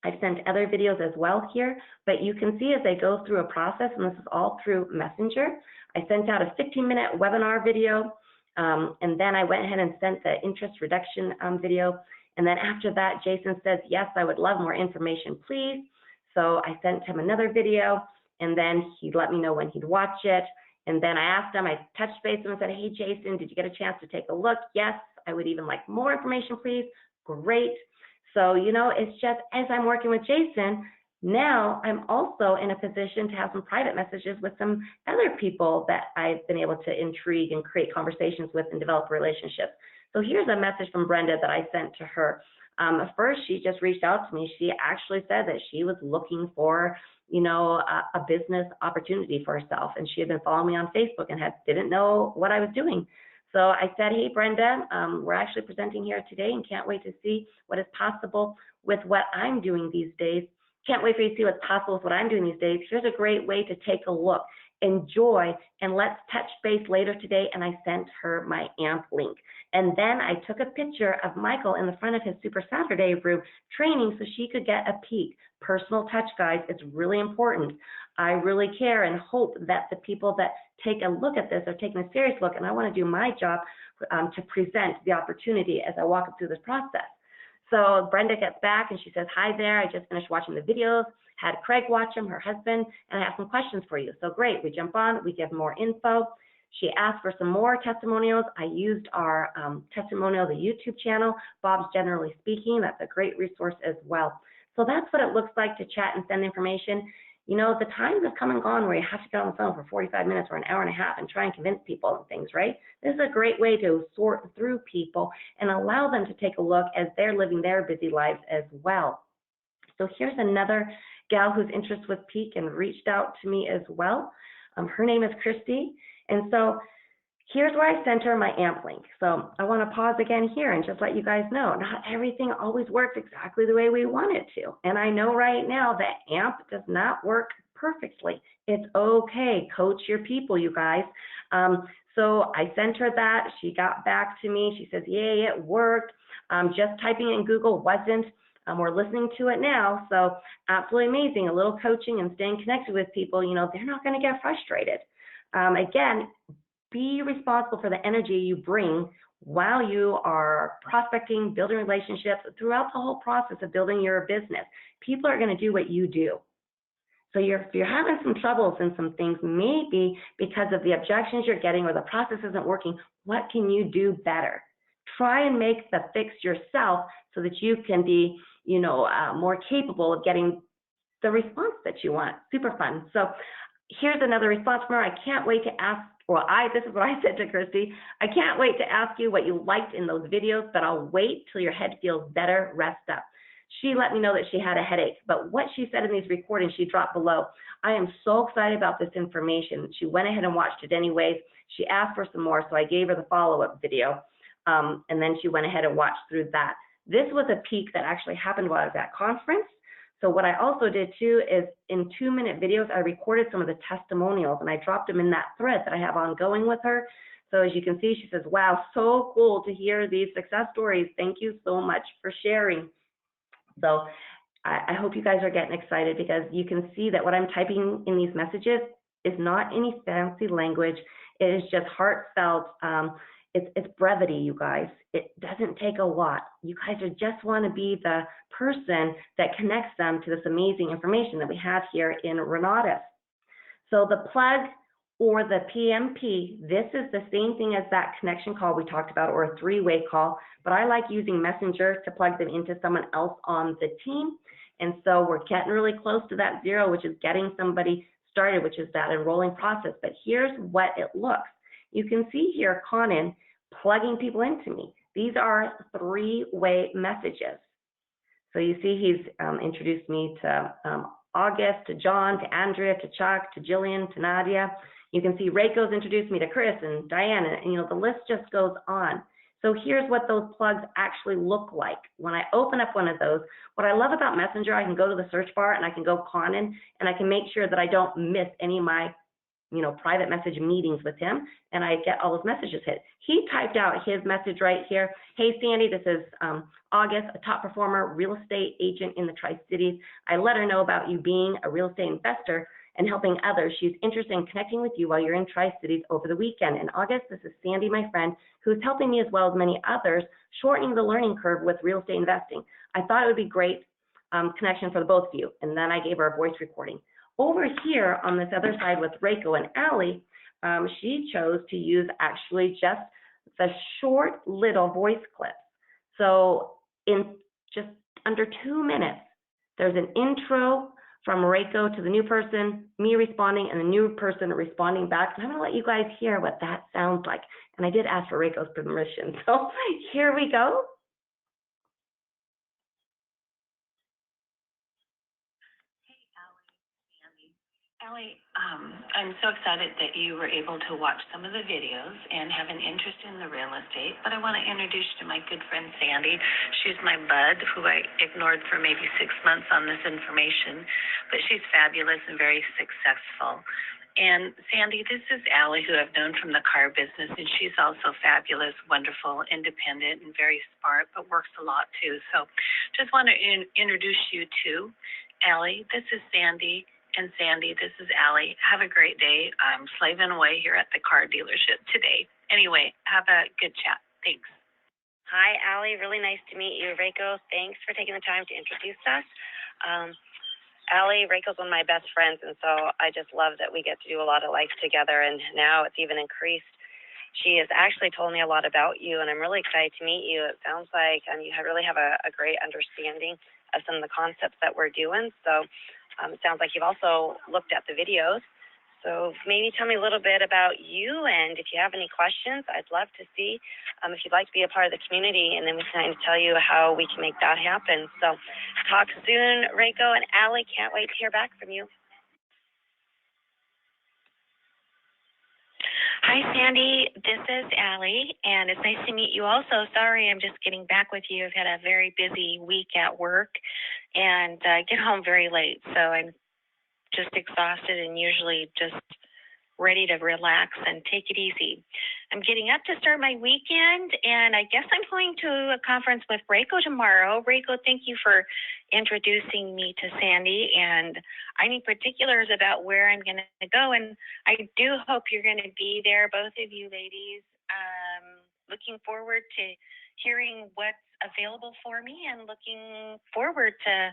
I've sent other videos as well here, but you can see as they go through a process, and this is all through Messenger. I sent out a 15-minute webinar video, and then I went ahead and sent the interest reduction video. And then after that, Jason says, yes, I would love more information, please. So I sent him another video, and then he'd let me know when he'd watch it. And then I asked him, I touched base with him and said, hey, Jason, did you get a chance to take a look? Yes, I would even like more information, please. Great. So, it's just as I'm working with Jason, now I'm also in a position to have some private messages with some other people that I've been able to intrigue and create conversations with and develop relationships. So here's a message from Brenda that I sent to her. First, she just reached out to me. She actually said that she was looking for, a business opportunity for herself, and she had been following me on Facebook and didn't know what I was doing. So I said, hey, Brenda, we're actually presenting here today and can't wait to see what is possible with what I'm doing these days. can't wait for you to see what's possible with what I'm doing these days. Here's a great way to take a look. Enjoy, and let's touch base later today. And I sent her my AMP link. And then I took a picture of Michael in the front of his Super Saturday room training so she could get a peek. Personal touch, guys, it's really important. I really care and hope that the people that take a look at this are taking a serious look, and I want to do my job to present the opportunity as I walk through this process. So Brenda gets back and she says, hi there, I just finished watching the videos, had Craig watch them, her husband, and I have some questions for you. So great, we jump on, we give more info. She asked for some more testimonials. I used our testimonial, the YouTube channel, Bob's Generally Speaking. That's a great resource as well. So that's what it looks like to chat and send information. You know, the times have come and gone where you have to get on the phone for 45 minutes or an hour and a half and try and convince people and things, right? This is a great way to sort through people and allow them to take a look as they're living their busy lives as well. So here's another gal whose interest was piqued and reached out to me as well. Her name is Christy. And so here's where I sent her my AMP link. So I want to pause again here and just let you guys know, not everything always works exactly the way we want it to. And I know right now that AMP does not work perfectly. It's okay. Coach your people, you guys. So I sent her that. She got back to me. She says, yay, it worked. Just typing in Google wasn't. We're listening to it now. So absolutely amazing. A little coaching and staying connected with people, you know, they're not going to get frustrated. Again, be responsible for the energy you bring while you are prospecting, building relationships, throughout the whole process of building your business. People are going to do what you do. So if you're having some troubles in some things, maybe because of the objections you're getting or the process isn't working, what can you do better? Try and make the fix yourself so that you can be, you know, more capable of getting the response that you want. Super fun. So here's another response from her. I can't wait to ask, this is what I said to Christy. I can't wait to ask you what you liked in those videos, but I'll wait till your head feels better, rest up. She let me know that she had a headache, but what she said in these recordings, she dropped below. I am so excited about this information. She went ahead and watched it anyways. She asked for some more, so I gave her the follow-up video, and then she went ahead and watched through that. This was a peak that actually happened while I was at conference. So what I also did too is in 2-minute videos, I recorded some of the testimonials and I dropped them in that thread that I have ongoing with her. So as you can see, she says, wow, so cool to hear these success stories. Thank you so much for sharing. So I hope you guys are getting excited because you can see that what I'm typing in these messages is not any fancy language. It is just heartfelt. It's brevity, you guys. It doesn't take a lot. You guys just want to be the person that connects them to this amazing information that we have here in Renatus. So the plug or the PMP, this is the same thing as that connection call we talked about, or a 3-way call, but I like using Messenger to plug them into someone else on the team. And so we're getting really close to that 0, which is getting somebody started, which is that enrolling process. But here's what it looks. You can see here Conan plugging people into me. These are 3-way messages. So you see he's introduced me to August, to John, to Andrea, to Chuck, to Jillian, to Nadia. You can see Reiko's introduced me to Chris and Diana, and you know, the list just goes on. So here's what those plugs actually look like. When I open up one of those, what I love about Messenger, I can go to the search bar and I can go Conan, and I can make sure that I don't miss any of my private message meetings with him, and I get all those messages hit. He typed out his message right here. Hey, Sandy, this is August, a top performer, real estate agent in the Tri-Cities. I let her know about you being a real estate investor and helping others. She's interested in connecting with you while you're in Tri-Cities over the weekend. In August, this is Sandy, my friend, who's helping me as well as many others, shortening the learning curve with real estate investing. I thought it would be great connection for the both of you. And then I gave her a voice recording. Over here on this other side with Reiko and Allie, she chose to use actually just the short little voice clips. So in just under 2 minutes, there's an intro from Reiko to the new person, me responding, and the new person responding back. And I'm going to let you guys hear what that sounds like. And I did ask for Reiko's permission. So here we go. Allie, I'm so excited that you were able to watch some of the videos and have an interest in the real estate, but I want to introduce you to my good friend Sandi. She's my bud, who I ignored for maybe 6 months on this information, but she's fabulous and very successful. And Sandi, this is Allie, who I've known from the car business, and she's also fabulous, wonderful, independent, and very smart, but works a lot too. So just want to introduce you to Allie. This is Sandi. And Sandi, this is Allie. Have a great day. I'm slaving away here at the car dealership today. Anyway, have a good chat. Thanks. Hi, Allie. Really nice to meet you. Reiko, thanks for taking the time to introduce us. Allie, Reiko's one of my best friends, and so I just love that we get to do a lot of life together, and now it's even increased. She has actually told me a lot about you, and I'm really excited to meet you. It sounds like you really have a great understanding of some of the concepts that we're doing, so it sounds like you've also looked at the videos. So maybe tell me a little bit about you, and if you have any questions, I'd love to see if you'd like to be a part of the community, and then we can tell you how we can make that happen. So talk soon, Reiko and Allie. Can't wait to hear back from you. Hi, Sandi. This is Allie, and it's nice to meet you also. Sorry, I'm just getting back with you. I've had a very busy week at work and get home very late, so I'm just exhausted and usually just ready to relax and take it easy. I'm getting up to start my weekend, and I guess I'm going to a conference with Reiko tomorrow. Reiko, thank you for introducing me to Sandi, and I need particulars about where I'm going to go, and I do hope you're going to be there, both of you ladies. Looking forward to hearing what's available for me and looking forward to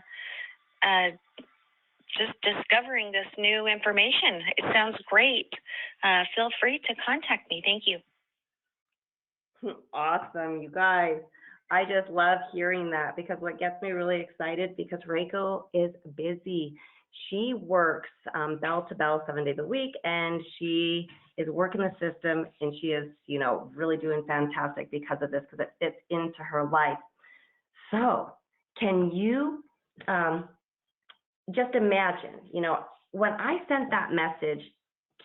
just discovering this new information. It sounds great. Feel free to contact me. Thank you. Awesome, you guys. I just love hearing that, because what gets me really excited, because Reiko is busy. She works bell to bell 7 days a week, and she is working the system, and she is, really doing fantastic because of this, because it fits into her life. So can you just imagine, when I sent that message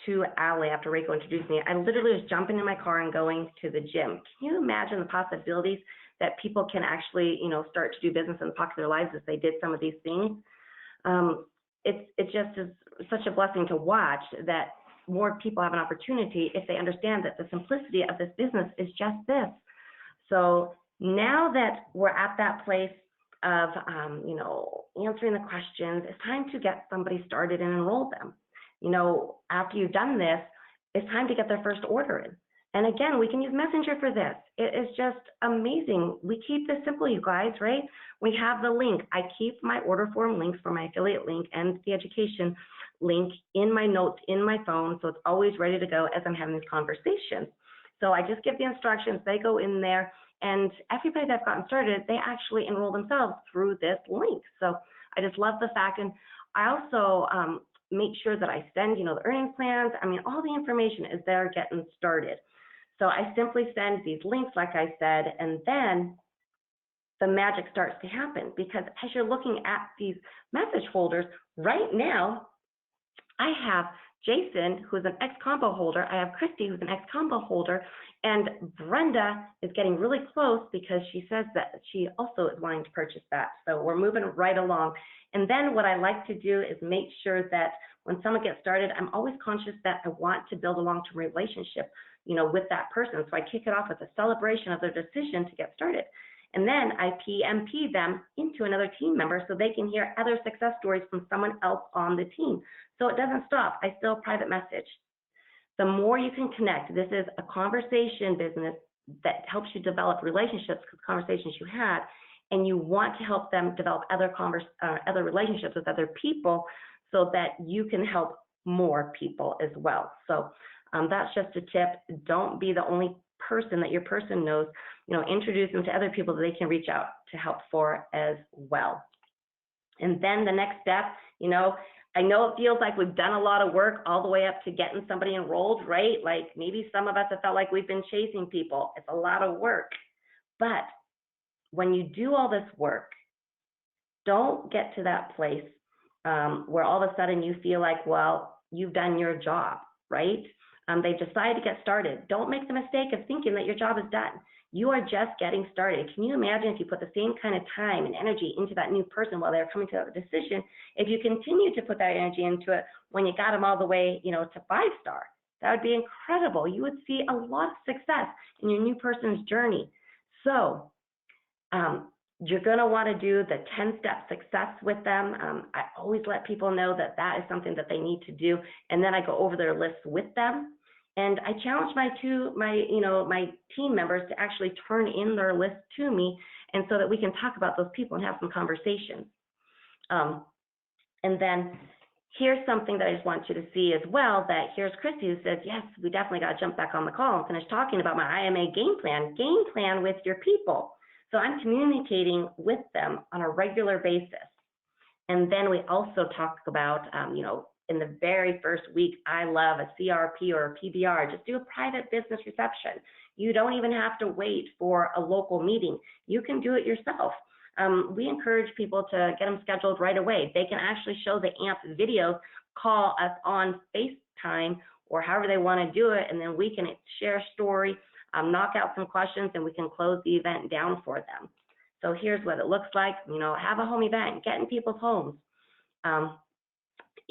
to Allie after Reiko introduced me, I literally was jumping in my car and going to the gym. Can you imagine the possibilities that people can actually, start to do business in the pocket of their lives as they did some of these things? It just is such a blessing to watch that more people have an opportunity if they understand that the simplicity of this business is just this. So now that we're at that place of, answering the questions, it's time to get somebody started and enroll them. After you've done this, it's time to get their first order in. And again, we can use Messenger for this. It is just amazing. We keep this simple, you guys, right? We have the link. I keep my order form links for my affiliate link and the education link in my notes in my phone, so it's always ready to go as I'm having these conversations. So I just give the instructions, they go in there, and everybody that's gotten started, they actually enroll themselves through this link. So I just love the fact, and I also make sure that I send, the earnings plans. All the information is there getting started. So I simply send these links, like I said, and then the magic starts to happen, because as you're looking at these message folders right now, I have Jason, who's an ex-combo holder. I have Christy, who's an ex-combo holder, and Brenda is getting really close because she says that she also is wanting to purchase that. So we're moving right along. And then what I like to do is make sure that when someone gets started, I'm always conscious that I want to build a long-term relationship, with that person. So I kick it off with a celebration of their decision to get started. And then I PMP them into another team member so they can hear other success stories from someone else on the team. So it doesn't stop. I still private message. The more you can connect, this is a conversation business that helps you develop relationships with conversations you had, and you want to help them develop other relationships with other people so that you can help more people as well. So that's just a tip. Don't be the only person that your person knows. Introduce them to other people that they can reach out to help for as well. And then the next step, I know it feels like we've done a lot of work all the way up to getting somebody enrolled, right? Like maybe some of us have felt like we've been chasing people. It's a lot of work. But when you do all this work, don't get to that place where all of a sudden you feel like, well, you've done your job, right? They've decided to get started. Don't make the mistake of thinking that your job is done. You are just getting started. Can you imagine if you put the same kind of time and energy into that new person while they're coming to a decision, if you continue to put that energy into it when you got them all the way, to 5-star? That would be incredible. You would see a lot of success in your new person's journey. So you're going to want to do the 10-step success with them. I always let people know that that is something that they need to do, and then I go over their lists with them. And I challenge my team members to actually turn in their list to me, and so that we can talk about those people and have some conversations. And then here's something that I just want you to see as well, that here's Christy who says, yes, we definitely got to jump back on the call and finish talking about my IMA game plan with your people. So I'm communicating with them on a regular basis. And then we also talk about, in the very first week, I love a CRP or a PBR. Just do a private business reception. You don't even have to wait for a local meeting. You can do it yourself. We encourage people to get them scheduled right away. They can actually show the AMP videos, call us on FaceTime, or however they want to do it, and then we can share a story, knock out some questions, and we can close the event down for them. So here's what it looks like. Have a home event, get in people's homes.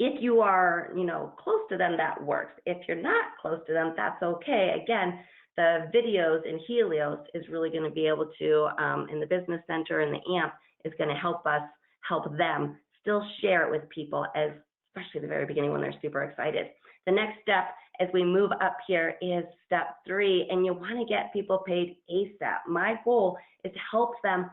If you are, close to them, that works. If you're not close to them, that's okay. Again, the videos in Helios is really going to be able to, in the business center and the AMP, is going to help us help them still share it with people, especially at the very beginning when they're super excited. The next step as we move up here is step 3, and you want to get people paid ASAP. My goal is to help them,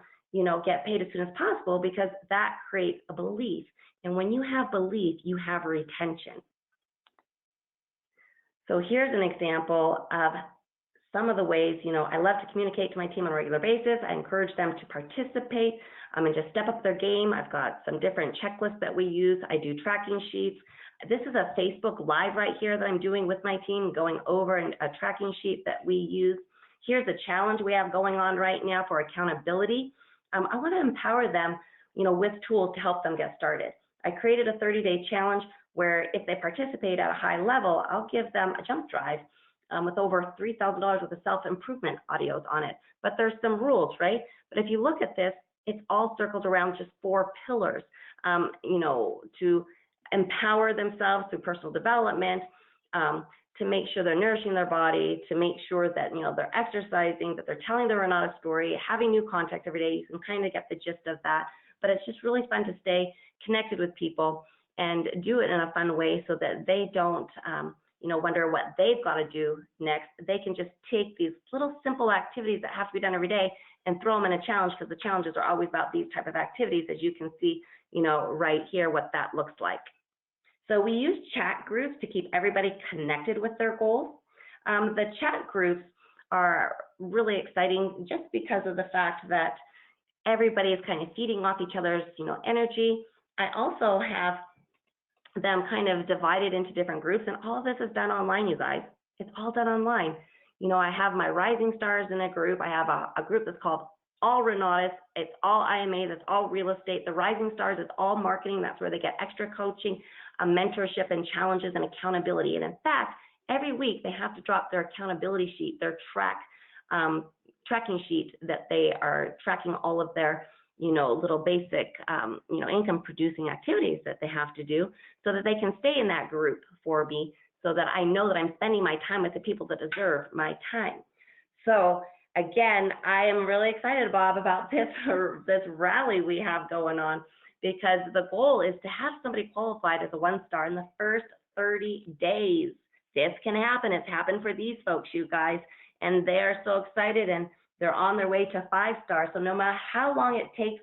get paid as soon as possible, because that creates a belief. And when you have belief, you have retention. So here's an example of some of the ways, I love to communicate to my team on a regular basis. I encourage them to participate and just step up their game. I've got some different checklists that we use. I do tracking sheets. This is a Facebook Live right here that I'm doing with my team, going over a tracking sheet that we use. Here's a challenge we have going on right now for accountability. I want to empower them, with tools to help them get started. I created a 30-day challenge where if they participate at a high level, I'll give them a jump drive with over $3,000 worth of self-improvement audios on it. But there's some rules, right? But if you look at this, it's all circled around just 4 pillars, to empower themselves through personal development, to make sure they're nourishing their body, to make sure that, they're exercising, that they're telling their Renata story, having new contact every day. You can kind of get the gist of that. But it's just really fun to stay connected with people and do it in a fun way so that they don't, wonder what they've got to do next. They can just take these little simple activities that have to be done every day and throw them in a challenge, because the challenges are always about these type of activities, as you can see, right here, what that looks like. So we use chat groups to keep everybody connected with their goals. The chat groups are really exciting just because of the fact that everybody is kind of feeding off each other's, energy. I also have them kind of divided into different groups, and all of this is done online, you guys. It's all done online. I have my rising stars in a group. I have a group that's called All Renatas. It's all IMA. That's all real estate. The rising stars is all marketing. That's where they get extra coaching, mentorship, and challenges and accountability. And in fact, every week they have to drop their accountability sheet, their tracking sheet, that they are tracking all of their little basic, income producing activities that they have to do, so that they can stay in that group for me, so that I know that I'm spending my time with the people that deserve my time. So again, I am really excited, Bob, about this rally we have going on, because the goal is to have somebody qualified as a 1-star in the first 30 days. This can happen. It's happened for these folks, you guys, and they are so excited, and they're on their way to 5-star. So no matter how long it takes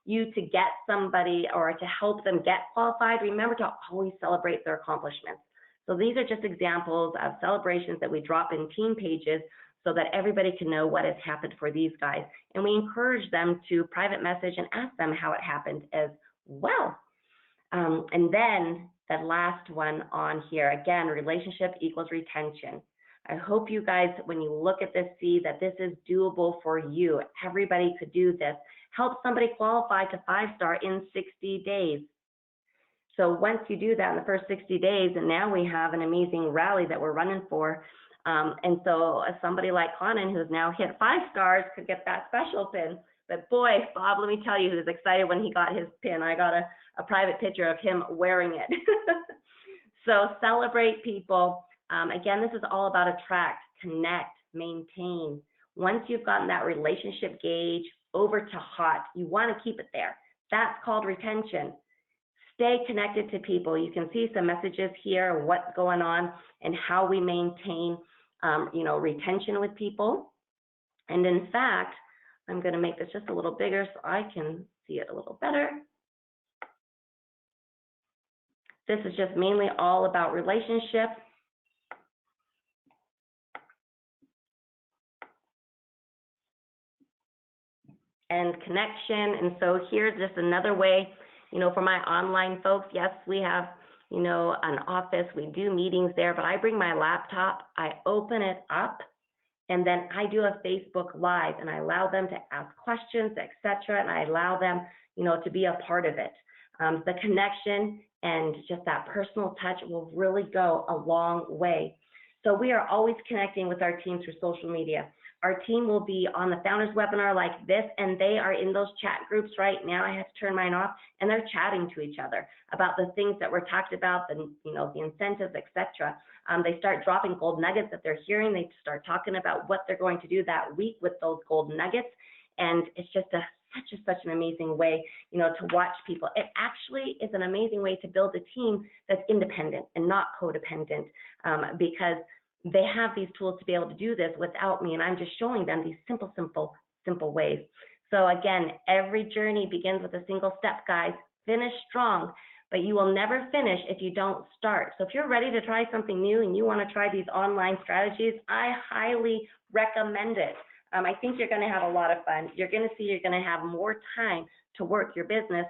you to get somebody or to help them get qualified, remember to always celebrate their accomplishments. So these are just examples of celebrations that we drop in team pages so that everybody can know what has happened for these guys. And we encourage them to private message and ask them how it happened as well. And then the last one on here, again, relationship equals retention. I hope you guys, when you look at this, see that this is doable for you. Everybody could do this. Help somebody qualify to 5-star in 60 days. So once you do that in the first 60 days, and now we have an amazing rally that we're running for. And so somebody like Conan, who's now hit 5 stars, could get that special pin. But boy, Bob, let me tell you, he was excited when he got his pin. I got a private picture of him wearing it. So celebrate people. Again, this is all about attract, connect, maintain. Once you've gotten that relationship gauge over to hot, you want to keep it there. That's called retention. Stay connected to people. You can see some messages here, what's going on and how we maintain, retention with people. And in fact, I'm going to make this just a little bigger so I can see it a little better. This is just mainly all about relationship. And connection. And so here's just another way, for my online folks, yes, we have, an office, we do meetings there, but I bring my laptop, I open it up, and then I do a Facebook Live, and I allow them to ask questions, etc., and I allow them, to be a part of it. The connection and just that personal touch will really go a long way. So we are always connecting with our team through social media. Our team will be on the founders webinar like this, and they are in those chat groups right now. I have to turn mine off, and they're chatting to each other about the things that were talked about, the incentives, etc. They start dropping gold nuggets that they're hearing. They start talking about what they're going to do that week with those gold nuggets, and it's just such an amazing way, to watch people. It actually is an amazing way to build a team that's independent and not codependent, because they have these tools to be able to do this without me, and I'm just showing them these simple ways. So again, every journey begins with a single step, guys. Finish strong, but you will never finish if you don't start. So if you're ready to try something new and you want to try these online strategies, I highly recommend it. I think you're going to have a lot of fun. You're going to see you're going to have more time to work your business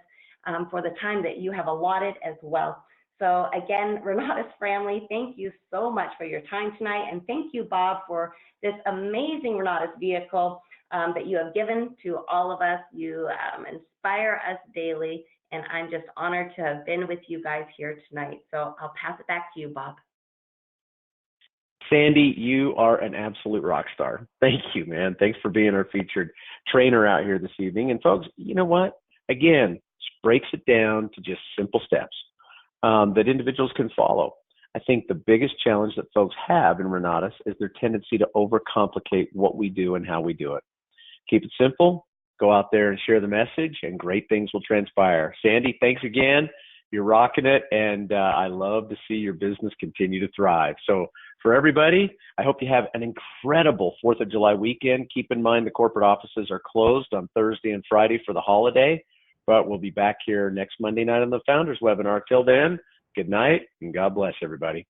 for the time that you have allotted as well. So again, Renatus family, thank you so much for your time tonight. And thank you, Bob, for this amazing Renatus vehicle that you have given to all of us. You inspire us daily. And I'm just honored to have been with you guys here tonight. So I'll pass it back to you, Bob. Sandi, you are an absolute rock star. Thank you, man. Thanks for being our featured trainer out here this evening. And folks, you know what? Again, breaks it down to just simple steps that individuals can follow. I think the biggest challenge that folks have in Renatus is their tendency to overcomplicate what we do and how we do it. Keep it simple, go out there and share the message, and great things will transpire. Sandi, thanks again. You're rocking it, and I love to see your business continue to thrive. So for everybody, I hope you have an incredible 4th of July weekend. Keep in mind the corporate offices are closed on Thursday and Friday for the holiday, but we'll be back here next Monday night on the Founders Webinar. Till then, good night, and God bless everybody.